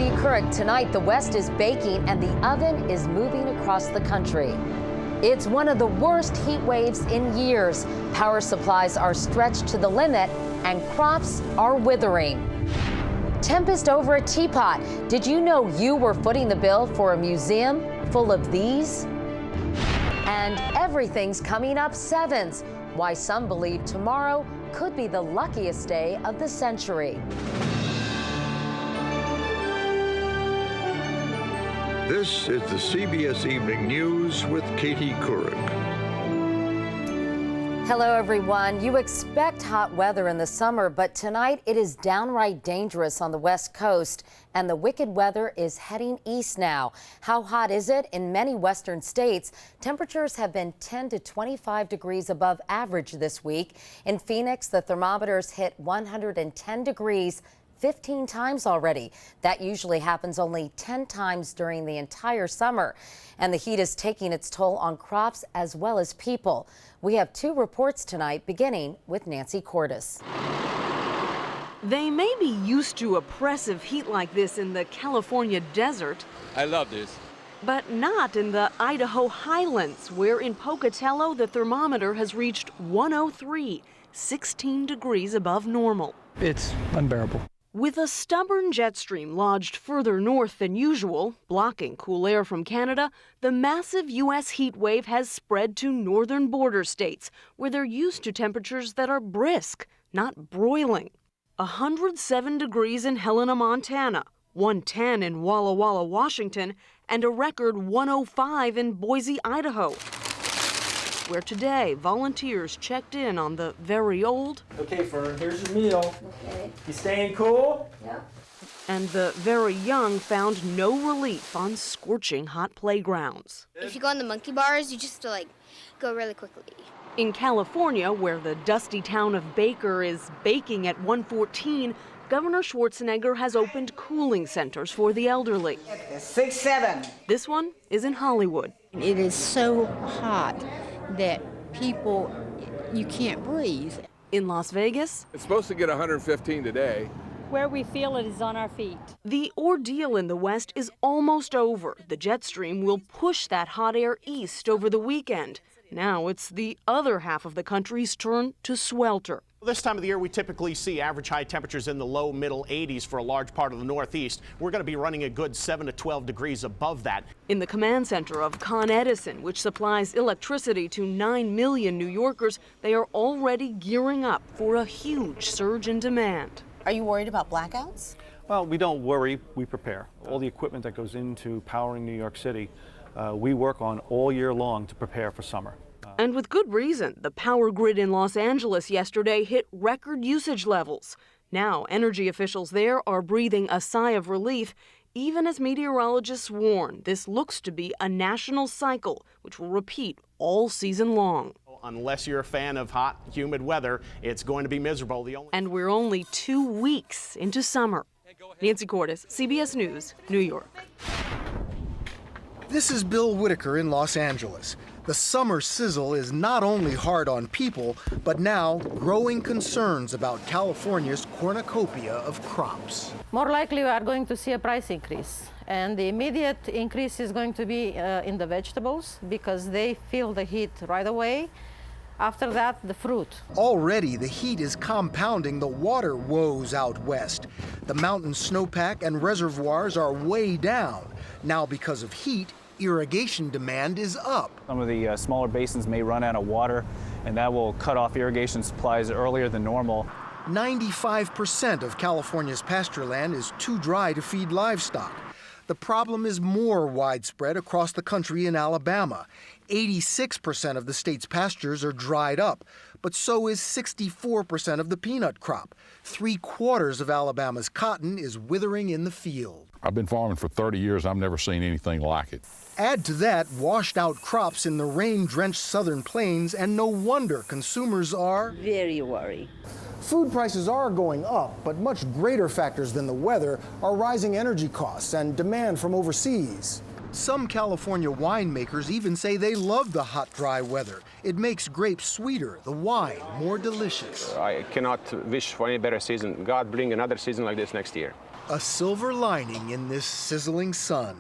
Katie Couric. Tonight, the West is baking and the oven is moving across the country. It's one of the worst heat waves in years. Power supplies are stretched to the limit and crops are withering. Tempest over a teapot. Did you know you were footing the bill for a museum full of these? And everything's coming up sevens. Why some believe tomorrow could be the luckiest day of the century. This is the CBS Evening News with Katie Couric. Hello, everyone. You expect hot weather in the summer, but tonight it is downright dangerous on the West Coast, and the wicked weather is heading east now. How hot is it? In many western states, temperatures have been 10 to 25 degrees above average this week. In Phoenix, the thermometers hit 110 degrees 15 times already. That usually happens only 10 times during the entire summer. And the heat is taking its toll on crops as well as people. We have two reports tonight, beginning with Nancy Cordes. They may be used to oppressive heat like this in the California desert. I love this. But not in the Idaho highlands, where in Pocatello the thermometer has reached 103, 16 degrees above normal. It's unbearable. With a stubborn jet stream lodged further north than usual, blocking cool air from Canada, the massive U.S. heat wave has spread to northern border states, where they're used to temperatures that are brisk, not broiling. 107 degrees in Helena, Montana, 110 in Walla Walla, Washington, and a record 105 in Boise, Idaho, where today volunteers checked in on the very old. Okay, Fern, here's your meal. Okay. You staying cool? Yeah. And the very young found no relief on scorching hot playgrounds. If you go on the monkey bars, you just have to go really quickly. In California, where the dusty town of Baker is baking at 114, Governor Schwarzenegger has opened cooling centers for the elderly. 6-7. This one is in Hollywood. It is so hot that people, you can't breathe. In Las Vegas, It's supposed to get 115 today. Where we feel it is on our feet. The ordeal in the West is almost over. The jet stream will push that hot air east over the weekend. Now it's the other half of the country's turn to swelter. This time of the year, we typically see average high temperatures in the low middle 80s for a large part of the Northeast. We're going to be running a good 7 to 12 degrees above that. In the command center of Con Edison, which supplies electricity to 9 million New Yorkers, they are already gearing up for a huge surge in demand. Are you worried about blackouts? Well, we don't worry, we prepare. All the equipment that goes into powering New York City, we work on all year long to prepare for summer. And with good reason. The power grid in Los Angeles yesterday hit record usage levels. Now, energy officials there are breathing a sigh of relief, even as meteorologists warn this looks to be a national cycle which will repeat all season long. Unless you're a fan of hot, humid weather, it's going to be miserable. And we're only 2 weeks into summer. Nancy Cordes, CBS News, New York. This is Bill Whitaker in Los Angeles. The summer sizzle is not only hard on people, but now growing concerns about California's cornucopia of crops. More likely we are going to see a price increase. And the immediate increase is going to be in the vegetables because they feel the heat right away. After that, the fruit. Already, the heat is compounding the water woes out west. The mountain snowpack and reservoirs are way down. Now, because of heat, irrigation demand is up. Some of the smaller basins may run out of water, and that will cut off irrigation supplies earlier than normal. 95% of California's pasture land is too dry to feed livestock. The problem is more widespread across the country in Alabama. 86% of the state's pastures are dried up, but so is 64% of the peanut crop. 3/4 of Alabama's cotton is withering in the field. I've been farming for 30 years. I've never seen anything like it. Add to that washed-out crops in the rain-drenched southern plains, and no wonder consumers are Very worried. Food prices are going up, but much greater factors than the weather are rising energy costs and demand from overseas. Some California winemakers even say they love the hot, dry weather. It makes grapes sweeter, the wine more delicious. I cannot wish for any better season. God, bring another season like this next year. A silver lining in this sizzling sun.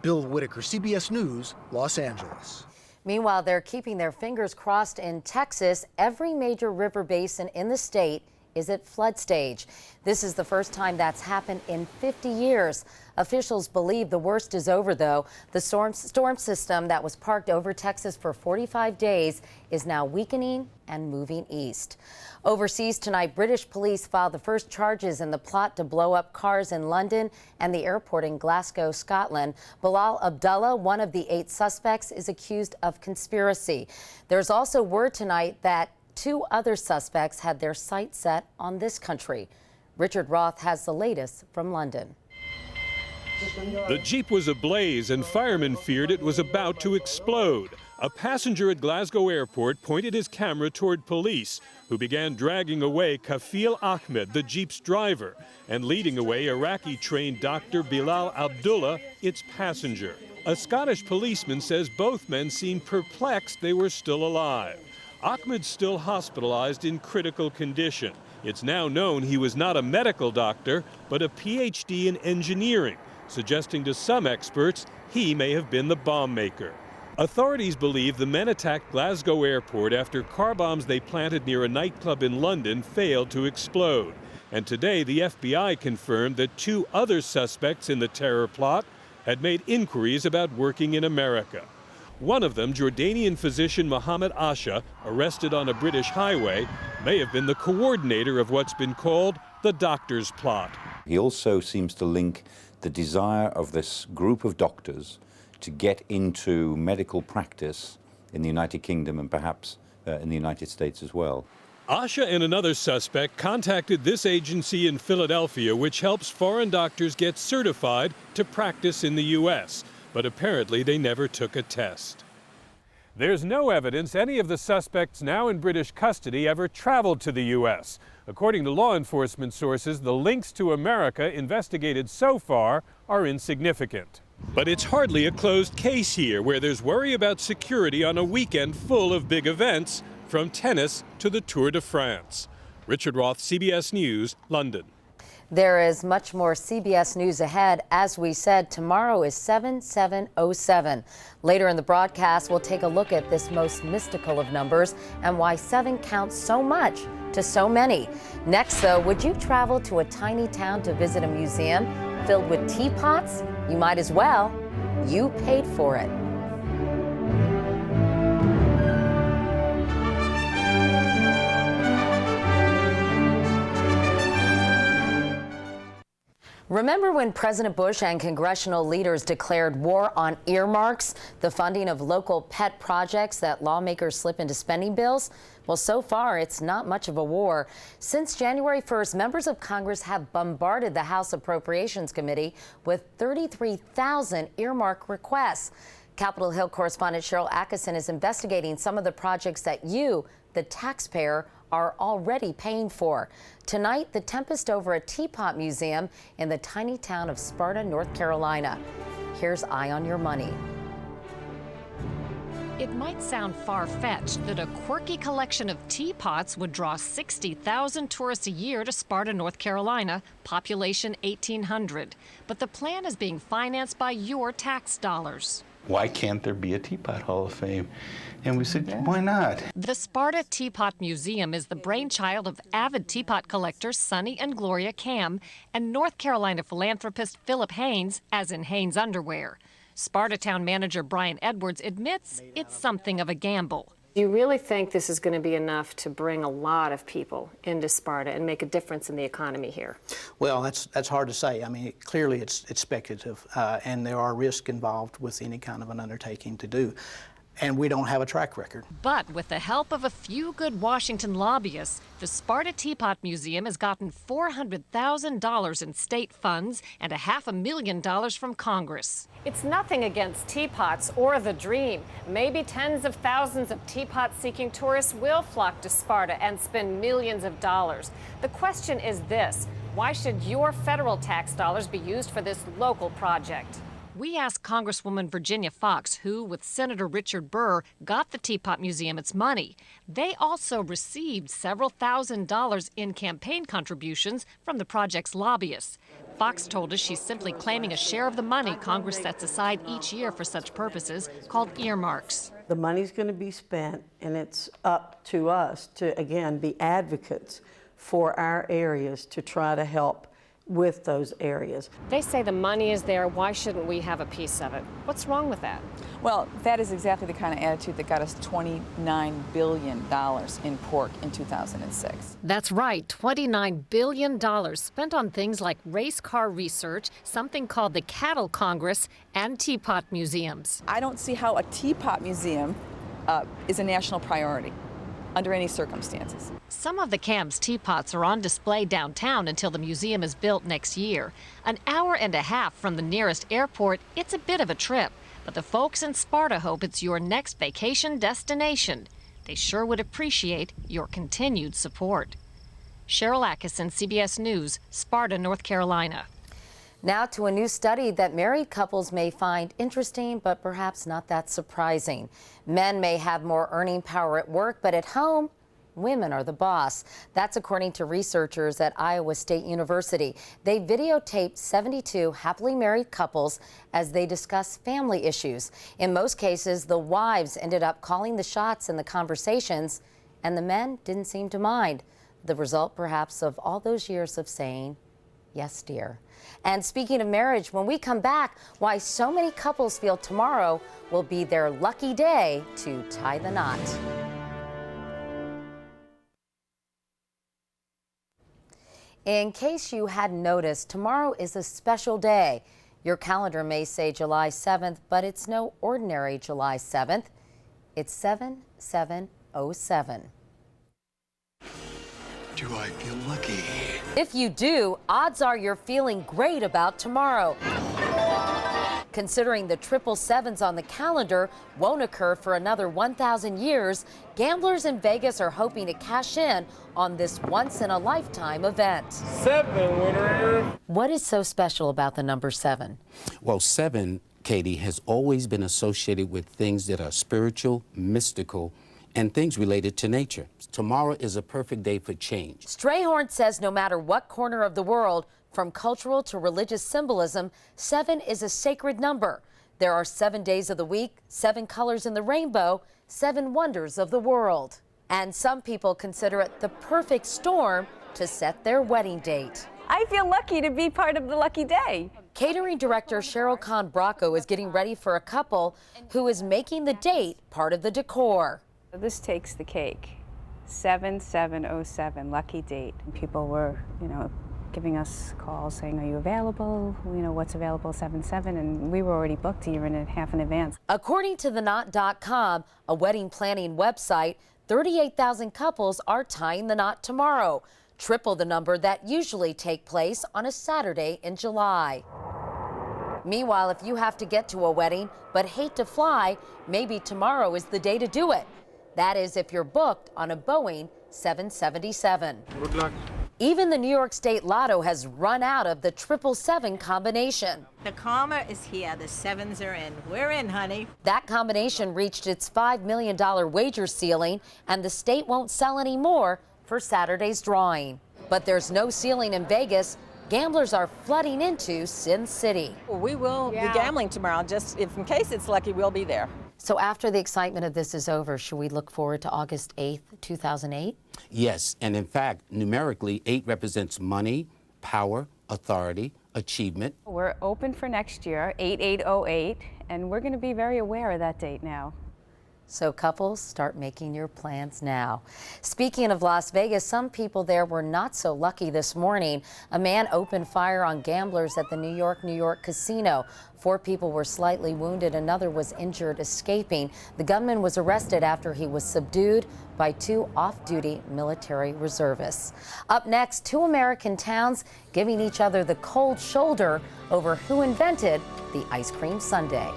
Bill Whitaker, CBS News, Los Angeles. Meanwhile, they're keeping their fingers crossed in Texas. Every major river basin in the state is at flood stage. This is the first time that's happened in 50 years. Officials believe the worst is over, though. The storm system that was parked over Texas for 45 days is now weakening and moving east. Overseas tonight, British police filed the first charges in the plot to blow up cars in London and the airport in Glasgow, Scotland. Bilal Abdullah, one of the 8 suspects, is accused of conspiracy. There's also word tonight that 2 other suspects had their sights set on this country. Richard Roth has the latest from London. The Jeep was ablaze and firemen feared it was about to explode. A passenger at Glasgow Airport pointed his camera toward police, who began dragging away Kafil Ahmed, the Jeep's driver, and leading away Iraqi-trained Dr. Bilal Abdullah, its passenger. A Scottish policeman says both men seemed perplexed they were still alive. Ahmed's still hospitalized in critical condition. It's now known he was not a medical doctor, but a PhD in engineering, suggesting to some experts he may have been the bomb maker. Authorities believe the men attacked Glasgow Airport after car bombs they planted near a nightclub in London failed to explode. And today, the FBI confirmed that 2 other suspects in the terror plot had made inquiries about working in America. One of them, Jordanian physician Mohammed Asha, arrested on a British highway, may have been the coordinator of what's been called the doctor's plot. He also seems to link the desire of this group of doctors to get into medical practice in the United Kingdom and perhaps in the United States as well. Asha and another suspect contacted this agency in Philadelphia, which helps foreign doctors get certified to practice in the U.S., but apparently they never took a test. There's no evidence any of the suspects now in British custody ever traveled to the U.S. According to law enforcement sources, the links to America investigated so far are insignificant. But it's hardly a closed case here, where there's worry about security on a weekend full of big events, from tennis to the Tour de France. Richard Roth, CBS News, London. There is much more CBS News ahead. As we said, tomorrow is 7707. Later in the broadcast, we'll take a look at this most mystical of numbers and why 7 counts so much to so many. Next, though, would you travel to a tiny town to visit a museum filled with teapots? You might as well. You paid for it. Remember when President Bush and congressional leaders declared war on earmarks, the funding of local pet projects that lawmakers slip into spending bills? Well, so far, it's not much of a war. Since January 1st, members of Congress have bombarded the House Appropriations Committee with 33,000 earmark requests. Capitol Hill correspondent Cheryl Atkinson is investigating some of the projects that you, the taxpayer, are already paying for. Tonight, the tempest over a teapot museum in the tiny town of Sparta, North Carolina. Here's Eye on Your Money. It might sound far-fetched that a quirky collection of teapots would draw 60,000 tourists a year to Sparta, North Carolina, population 1,800. But the plan is being financed by your tax dollars. Why can't there be a Teapot Hall of Fame? And we said, why not? The Sparta Teapot Museum is the brainchild of avid teapot collectors Sonny and Gloria Cam and North Carolina philanthropist Philip Haynes, as in Haynes Underwear. Sparta Town manager Brian Edwards admits it's something of a gamble. Do you really think this is going to be enough to bring a lot of people into Sparta and make a difference in the economy here? Well, that's hard to say. I mean, clearly it's speculative, and there are risks involved with any kind of an undertaking to do. And we don't have a track record. But with the help of a few good Washington lobbyists, the Sparta Teapot Museum has gotten $400,000 in state funds and $500,000 from Congress. It's nothing against teapots or the dream. Maybe tens of thousands of teapot-seeking tourists will flock to Sparta and spend millions of dollars. The question is this: why should your federal tax dollars be used for this local project? We asked Congresswoman Virginia Fox, who, with Senator Richard Burr, got the Teapot Museum its money. They also received several $1,000s in campaign contributions from the project's lobbyists. Fox told us she's simply claiming a share of the money Congress sets aside each year for such purposes, called earmarks. The money's going to be spent, and it's up to us to, again, be advocates for our areas to try to help with those areas. They say the money is there. Why shouldn't we have a piece of it? What's wrong with that? Well, that is exactly the kind of attitude that got us $29 billion in pork in 2006. That's right, $29 billion spent on things like race car research, something called the Cattle Congress, and teapot museums. I don't see how a teapot museum is a national priority under any circumstances. Some of the CAM's teapots are on display downtown until the museum is built next year. An hour and a half from the nearest airport, it's a bit of a trip. But the folks in Sparta hope it's your next vacation destination. They sure would appreciate your continued support. Cheryl Atkinson, CBS News, Sparta, North Carolina. Now to a new study that married couples may find interesting, but perhaps not that surprising. Men may have more earning power at work, but at home, women are the boss. That's according to researchers at Iowa State University. They videotaped 72 happily married couples as they discuss family issues. In most cases, the wives ended up calling the shots in the conversations, and the men didn't seem to mind. The result, perhaps, of all those years of saying, "Yes, dear." And speaking of marriage, when we come back, why so many couples feel tomorrow will be their lucky day to tie the knot. In case you hadn't noticed, tomorrow is a special day. Your calendar may say July 7th, but it's no ordinary July 7th. It's 7707. Do I feel lucky? If you do, odds are you're feeling great about tomorrow. Considering the 777s on the calendar won't occur for another 1,000 years, gamblers in Vegas are hoping to cash in on this once-in-a-lifetime event. 7, winner. What is so special about the number 7? Well, 7, Katie, has always been associated with things that are spiritual, mystical, and things related to nature. Tomorrow is a perfect day for change. Strayhorn says no matter what corner of the world, from cultural to religious symbolism, 7 is a sacred number. There are 7 days of the week, 7 colors in the rainbow, 7 wonders of the world. And some people consider it the perfect storm to set their wedding date. I feel lucky to be part of the lucky day. Catering director Cheryl Kahn Bracco is getting ready for a couple who is making the date part of the decor. This takes the cake. 7707, lucky date. People were, giving us calls saying, are you available? What's available 77, and we were already booked a year and a half in advance. According to theknot.com, a wedding planning website, 38,000 couples are tying the knot tomorrow, triple the number that usually take place on a Saturday in July. Meanwhile, if you have to get to a wedding but hate to fly, maybe tomorrow is the day to do it. That is if you're booked on a Boeing 777. Good luck. Even the New York State Lotto has run out of the 777 combination. The comma is here. The 7s are in. We're in, honey. That combination reached its $5 million wager ceiling, and the state won't sell any more for Saturday's drawing. But there's no ceiling in Vegas. Gamblers are flooding into Sin City. We will be gambling tomorrow. Just if in case it's lucky, we'll be there. So after the excitement of this is over, should we look forward to August 8th, 2008? Yes, and in fact, numerically, 8 represents money, power, authority, achievement. We're open for next year, 8808, and we're going to be very aware of that date now. So couples, start making your plans now. Speaking of Las Vegas, some people there were not so lucky this morning. A man opened fire on gamblers at the New York casino. 4 people were slightly wounded. Another was injured escaping. The gunman was arrested after he was subdued by 2 off-duty military reservists. Up next, 2 American towns giving each other the cold shoulder over who invented the ice cream sundae.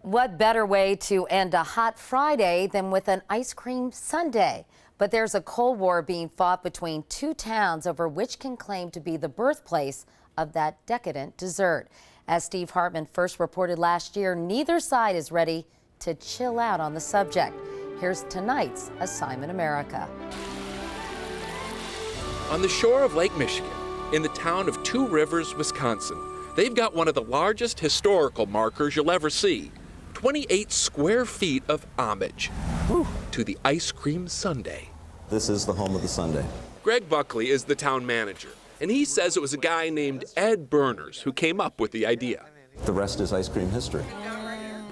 What better way to end a hot Friday than with an ice cream sundae? But there's a Cold War being fought between 2 towns over which can claim to be the birthplace of that decadent dessert. As Steve Hartman first reported last year, neither side is ready to chill out on the subject. Here's tonight's Assignment America. On the shore of Lake Michigan, in the town of Two Rivers, Wisconsin, they've got one of the largest historical markers you'll ever see. 28 square feet of homage to the ice cream sundae. This is the home of the sundae. Greg Buckley is the town manager, and he says it was a guy named Ed Berners who came up with the idea. The rest is ice cream history.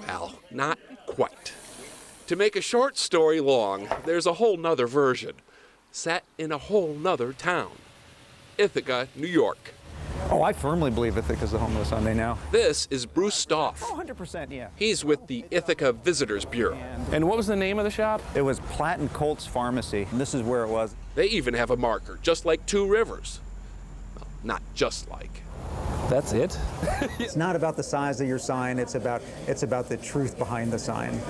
Well, not quite. To make a short story long, there's a whole nother version, set in a whole nother town, Ithaca, New York. Oh, I firmly believe Ithaca's the home of the sundae now. This is Bruce Stoff. Oh, 100%, yeah. He's with the Ithaca Visitors Bureau. And what was the name of the shop? It was Platt & Colt's Pharmacy, and this is where it was. They even have a marker, just like Two Rivers. Well, not just like. That's it? It's not about the size of your sign, it's about the truth behind the sign.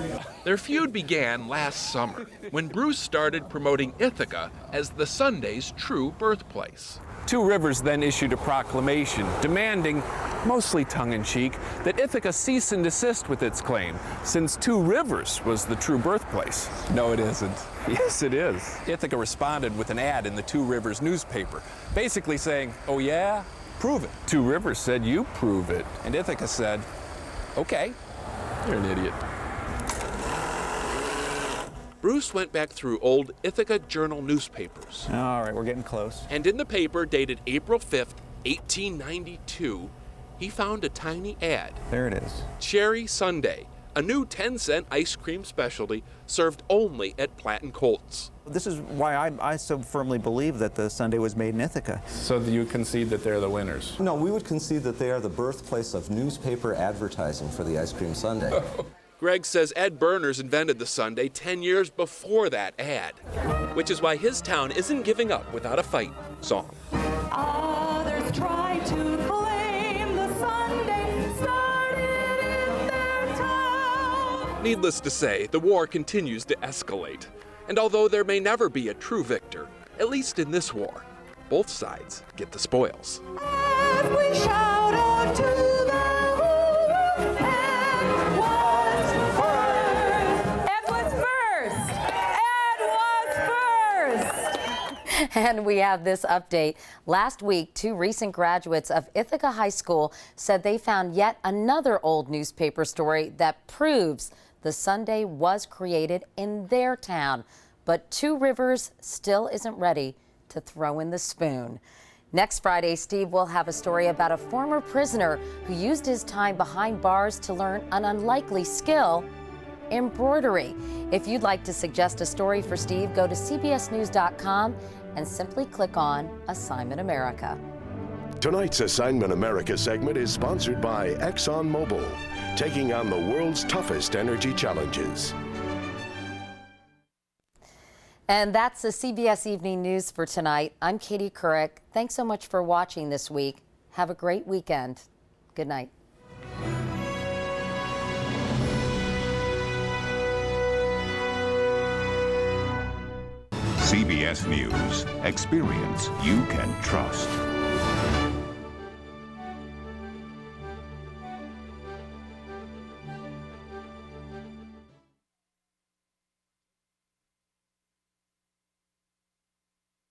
Their feud began last summer when Bruce started promoting Ithaca as the Sunday's true birthplace. Two Rivers then issued a proclamation demanding, mostly tongue-in-cheek, that Ithaca cease and desist with its claim, since Two Rivers was the true birthplace. No, it isn't. Yes, it is. Ithaca responded with an ad in the Two Rivers newspaper, basically saying, oh yeah? Prove it. Two Rivers said, you prove it. And Ithaca said, okay. You're an idiot. Bruce went back through old Ithaca Journal newspapers. All right, we're getting close. And in the paper dated April 5th, 1892, he found a tiny ad. There it is. Cherry Sundae, a new 10-cent ice cream specialty served only at Platt & Colt's. This is why I so firmly believe that the sundae was made in Ithaca. So you concede that they're the winners? No, we would concede that they are the birthplace of newspaper advertising for the ice cream sundae. Greg says Ed Berners invented the sundae 10 years before that ad, which is why his town isn't giving up without a fight song. Others try to claim the sundae started in their town. Needless to say, the war continues to escalate. And although there may never be a true victor, at least in this war, both sides get the spoils. As we shout out to the Ed was first! Ed was first! And we have this update. Last week, 2 recent graduates of Ithaca High School said they found yet another old newspaper story that proves the sundae was created in their town. But Two Rivers still isn't ready to throw in the spoon. Next Friday, Steve will have a story about a former prisoner who used his time behind bars to learn an unlikely skill, embroidery. If you'd like to suggest a story for Steve, go to cbsnews.com and simply click on Assignment America. Tonight's Assignment America segment is sponsored by ExxonMobil, taking on the world's toughest energy challenges. And that's the CBS Evening News for tonight. I'm Katie Couric. Thanks so much for watching this week. Have a great weekend. Good night. CBS News. Experience you can trust.